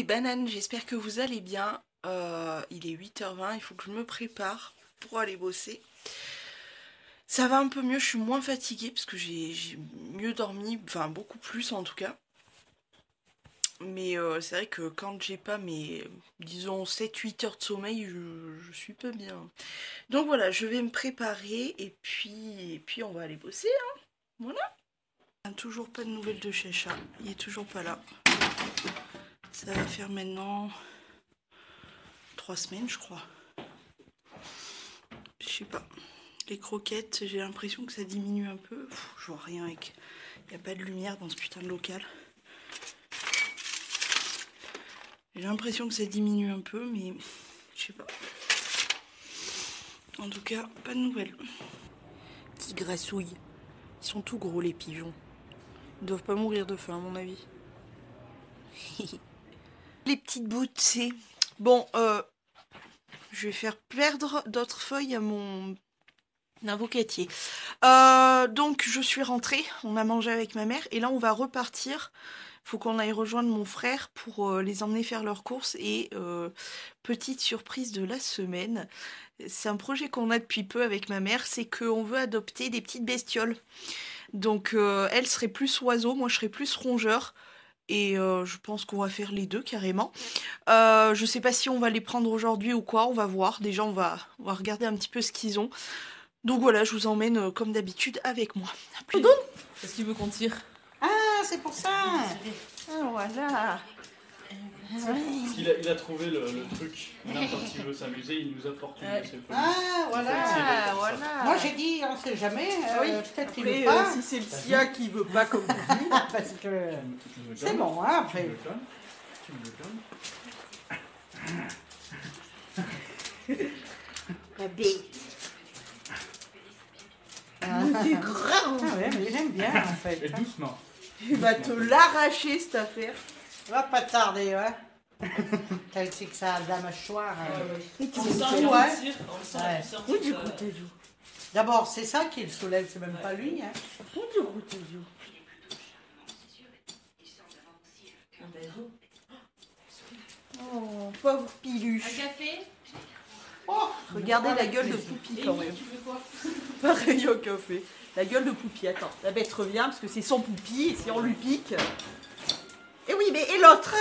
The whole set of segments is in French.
bananes, j'espère que vous allez bien. Il est 8h20, il faut que je me prépare pour aller bosser. Ça va un peu mieux, je suis moins fatiguée parce que j'ai mieux dormi, enfin beaucoup plus en tout cas. Mais c'est vrai que quand j'ai pas mes, disons, 7-8 heures de sommeil, je suis pas bien. Donc voilà, je vais me préparer et puis on va aller bosser, hein. Voilà. Toujours pas de nouvelles de Chacha, il est toujours pas là. Ça va faire maintenant 3 semaines, je crois. Je sais pas. Les croquettes, j'ai l'impression que ça diminue un peu. Je vois rien avec. Il n'y a pas de lumière dans ce putain de local. J'ai l'impression que ça diminue un peu, mais je sais pas. En tout cas, pas de nouvelles. Qui grassouillent. Ils sont tout gros, les pigeons. Ils doivent pas mourir de faim, à mon avis. Les petites bouttes, c'est... Bon, je vais faire perdre d'autres feuilles à mon avocatier. Donc, je suis rentrée. On a mangé avec ma mère. Et là, on va repartir. Faut qu'on aille rejoindre mon frère pour les emmener faire leurs courses. Et petite surprise de la semaine, c'est un projet qu'on a depuis peu avec ma mère, c'est qu'on veut adopter des petites bestioles. Donc elle serait plus oiseau, moi je serais plus rongeur. Et je pense qu'on va faire les deux carrément. Je sais pas si on va les prendre aujourd'hui ou quoi, on va voir. Déjà on va regarder un petit peu ce qu'ils ont. Donc voilà, je vous emmène comme d'habitude avec moi. Est-ce qu'il veut qu'on tire? Ah, c'est pour ça. Ah, voilà. Parce qu'il a trouvé le truc. N'importe qui veut s'amuser, il nous apporte une de ses folies. Ah, voilà. Ah, voilà. Moi, j'ai dit, on sait jamais. Oui. Peut-être qu'il Après, veut pas. si c'est le sien qui veut pas comme vous dites. Parce que Tu me le c'est donnes. bon, hein, Tu me après. le donnes. Tu me le donnes. La bête. T'es grave. Ah ouais, mais j'aime bien, en fait. Et doucement. Il va te l'arracher cette affaire. Va pas tarder, ouais. Quel c'est que ça a de la mâchoire. On le sent, Ouais. on tire. On le sent, Ouais. on sent. Oui, du coup, t'as vu. D'abord, c'est ça qui le soulève, c'est même pas lui. Hein. Oui, du coup, t'as vu. Oh, pauvre piluche. Un café? Oh, Regardez la gueule de Poupie quand même. Tu veux quoi? Pareil au café. La gueule de Poupie, attends. La bête revient parce que c'est son Poupie et si on lui pique. Et oui, mais et l'autre?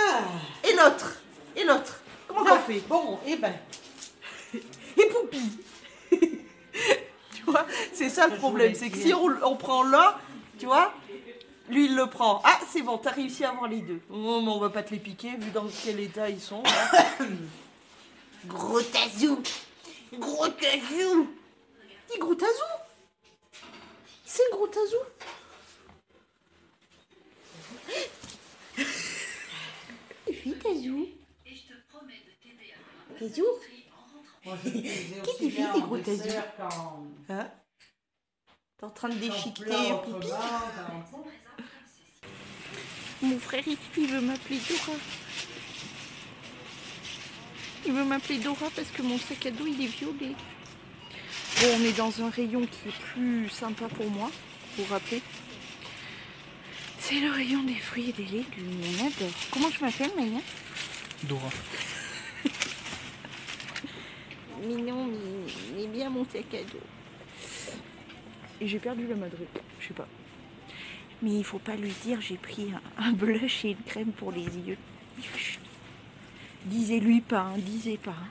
Et l'autre? Et l'autre? Comment on fait? Bon, eh ben. Et Poupie. Tu vois, c'est ça le problème. C'est que si on prend l'un, tu vois, lui il le prend. Ah, c'est bon, t'as réussi à avoir les deux. Oh, mais on va pas te les piquer vu dans quel état ils sont. Là. Gros tazou. Gros tazou. Dis gros tazou. C'est le gros tazou. Tazou. Tazou. Qu'est-ce qu'il fait, tes gros tazous? Hein? T'es en train de déchiqueter Poupie? Mon frère il veut m'appeler Dora. Il veut m'appeler Dora parce que mon sac à dos il est violet. Bon, on est dans un rayon qui est plus sympa pour moi, pour rappeler. C'est le rayon des fruits et des légumes, on adore. Comment je m'appelle, Maya? Dora. Mignon, il est bien mon sac à dos. Et j'ai perdu la madré, je sais pas. Mais il faut pas lui dire, j'ai pris un blush et une crème pour les yeux. Chut. Disez-lui pas, hein, disez pas. Hein.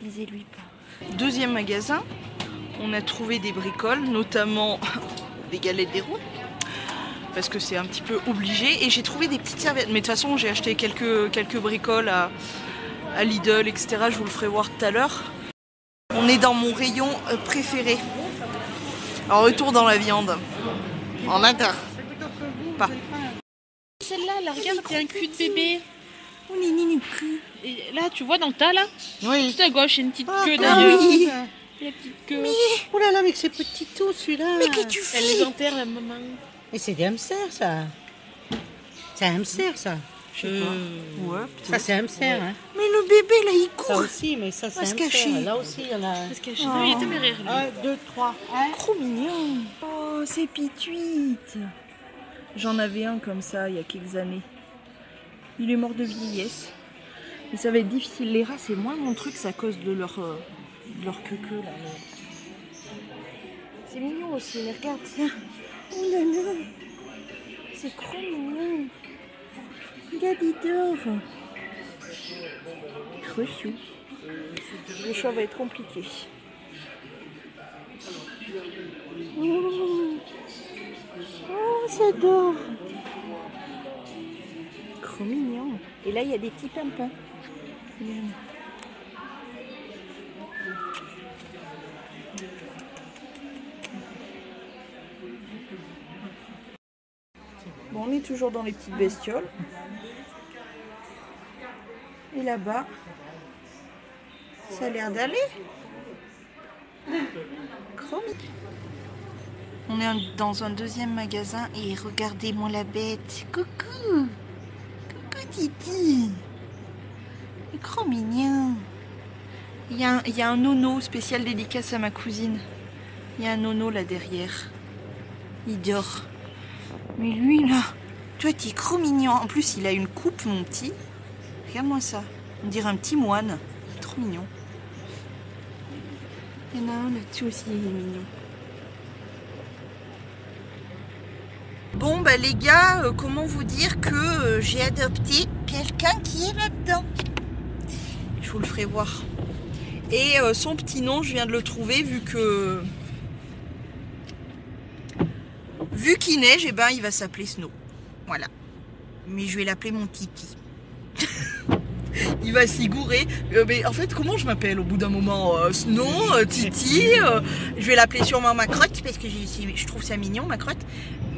Disez-lui pas. Deuxième magasin, on a trouvé des bricoles, notamment des galettes des routes. Parce que c'est un petit peu obligé. Et j'ai trouvé des petites serviettes. Mais de toute façon, j'ai acheté quelques bricoles à Lidl, etc. Je vous le ferai voir tout à l'heure. On est dans mon rayon préféré. Alors, retour dans la viande. En interne. Pas. Celle-là, là, regarde, il y a un cul de bébé. Oh, nini, cul. Et là, tu vois dans le tas, là? Oui. Tout à gauche, il y a une petite queue Ah d'ailleurs. oui. Il y a une petite queue. Oh là là, mais que c'est petit tout celui-là. Mais qu'est-ce que tu Elle fais? les enterre, la maman. Mais c'est des hamsters, ça. C'est un hamster, ça. Je sais pas. Ouais, Ça, c'est un hamster, hein. mais le bébé, là, il Ça court. aussi, mais ça, c'est va un se hamster. cacher. Là aussi, il y en a Parce que je non, il était derrière lui. 1, 2, 3. Trop mignon. Oh, c'est pituite. J'en avais un comme ça il y a quelques années. Il est mort de vieillesse. Mais ça va être difficile. Les rats, c'est moins mon truc, c'est à cause de leur queue là. C'est mignon aussi, mais regarde, tiens. Oh là là. C'est trop mignon. Regarde, il dort. Trop chou. Le choix va être compliqué. Oh, ça dort. Trop mignon. Et là, il y a des petits pimpins. Bon, on est toujours dans les petites bestioles. Et là-bas, ça a l'air d'aller. On est dans un deuxième magasin et regardez-moi la bête. Coucou. Coucou Titi. C'est trop mignon. Il y a un nono spécial dédicace à ma cousine. Il y a un nono là derrière. Il dort. Mais lui là, toi t'es trop mignon. En plus il a une coupe mon petit. Regarde-moi ça. On dirait un petit moine. Trop mignon. Il y en a un là-dessus aussi, il est mignon. Bon bah les gars, comment vous dire que j'ai adopté quelqu'un qui est là-dedans. Je vous le ferai voir. Et son petit nom, je viens de le trouver vu qu'il neige, et ben il va s'appeler Snow. Voilà. Mais je vais l'appeler mon Titi. Il va s'y gourer. Mais en fait, comment je m'appelle au bout d'un moment Snow, Titi. Je vais l'appeler sûrement ma crotte parce que je trouve ça mignon, ma crotte.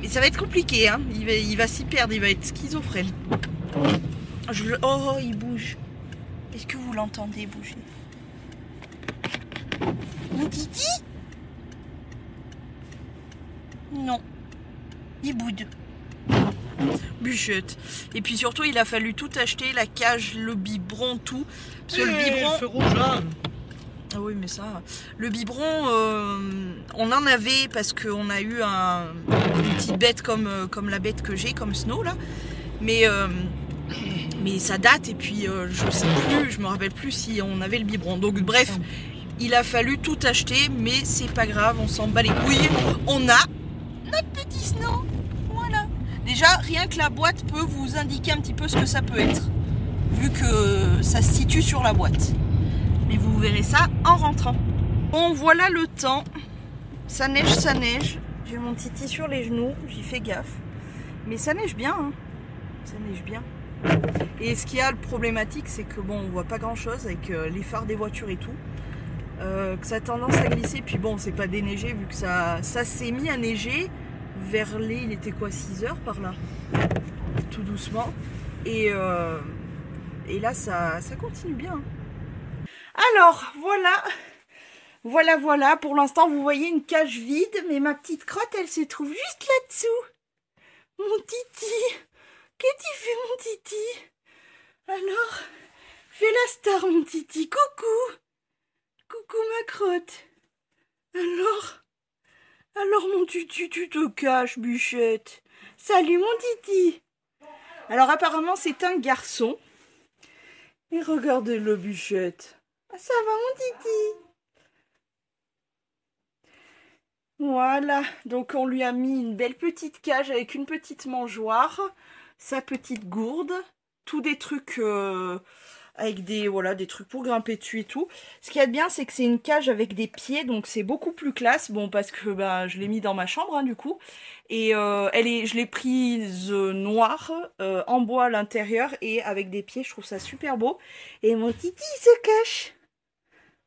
Mais ça va être compliqué, hein. Il va s'y perdre, il va être schizophrène. Oh, il bouge. Est-ce que vous l'entendez bouger? Mon Titi? Non. Il boude. Bûchette. Et puis surtout, il a fallu tout acheter, la cage, le biberon, tout. Parce que le biberon... Ce rouge là. Ah oui, mais ça... Le biberon, on en avait parce qu'on a eu une petite bête comme la bête que j'ai, comme Snow, là. Mais ça date, et puis je sais plus, je me rappelle plus si on avait le biberon. Donc bref, il a fallu tout acheter, mais c'est pas grave, on s'en bat les couilles. On a notre petit Snow. Voilà. Déjà, rien que la boîte peut vous indiquer un petit peu ce que ça peut être, vu que ça se situe sur la boîte. Mais vous verrez ça en rentrant. Bon, voilà le temps. Ça neige, ça neige. J'ai mon Titi sur les genoux, j'y fais gaffe. Mais ça neige bien, hein. Ça neige bien. Et ce qui a le problématique, c'est que bon, on voit pas grand chose avec les phares des voitures et tout. Que ça a tendance à glisser. Puis bon, c'est pas déneigé vu que ça s'est mis à neiger vers il était quoi, 6 heures par là, tout doucement. Et là, ça continue bien. Alors, voilà. Pour l'instant, vous voyez une cage vide, mais ma petite crotte, elle se trouve juste là-dessous. Mon Titi, qu'est-ce que tu fais, mon Titi? Alors, fais la star, mon Titi. Coucou. Coucou, ma crotte. Alors, mon Titi, tu te caches, Bûchette. Salut, mon Titi. Alors, apparemment, c'est un garçon. Et regardez-le, Bûchette. Ah, ça va, mon Titi? Voilà, donc on lui a mis une belle petite cage avec une petite mangeoire, sa petite gourde, tous des trucs avec des trucs pour grimper dessus et tout. Ce qu'il y a de bien, c'est que c'est une cage avec des pieds, donc c'est beaucoup plus classe. Bon, parce que je l'ai mis dans ma chambre, hein, du coup. Et je l'ai prise noire, en bois à l'intérieur et avec des pieds. Je trouve ça super beau. Et mon Titi, il se cache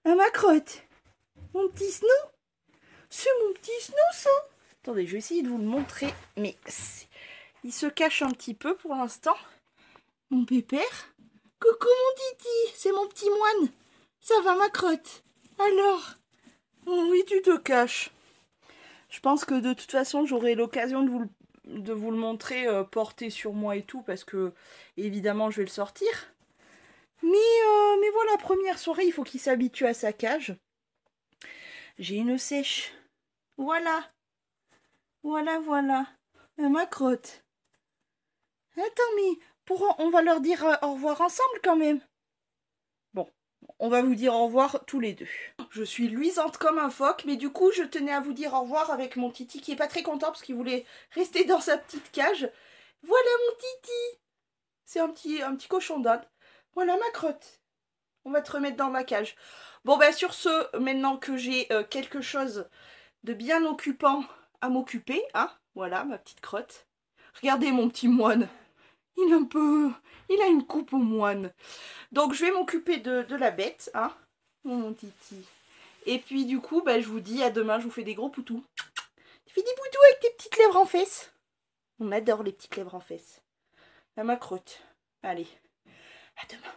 à ma crotte. Mon petit Snow. C'est mon petit Snow, ça. Attendez, je vais essayer de vous le montrer. Mais il se cache un petit peu pour l'instant. Mon pépère. Coucou, mon Titi. C'est mon petit moine. Ça va, ma crotte? Alors? Oh, oui, tu te caches. Je pense que de toute façon, j'aurai l'occasion de vous le montrer porté sur moi et tout. Parce que, évidemment, je vais le sortir. Mais voilà, première soirée, il faut qu'il s'habitue à sa cage. J'ai une sèche. Voilà. Ma crotte. Attends, mais on va leur dire au revoir ensemble quand même. on va vous dire au revoir tous les deux. Je suis luisante comme un phoque, mais du coup, je tenais à vous dire au revoir avec mon Titi qui est pas très content parce qu'il voulait rester dans sa petite cage. Voilà mon Titi. C'est un petit cochon d'Inde. Voilà ma crotte. On va te remettre dans ma cage. Bon, ben sur ce, maintenant que j'ai quelque chose de bien occupant à m'occuper, hein, voilà ma petite crotte. Regardez mon petit moine. Il a une coupe au moine. Donc je vais m'occuper de la bête, hein, mon Titi. Et puis du coup, ben, je vous dis à demain, je vous fais des gros poutous. Tu fais des poutous avec tes petites lèvres en fesses. On adore les petites lèvres en fesses. À ma crotte. Allez, à demain.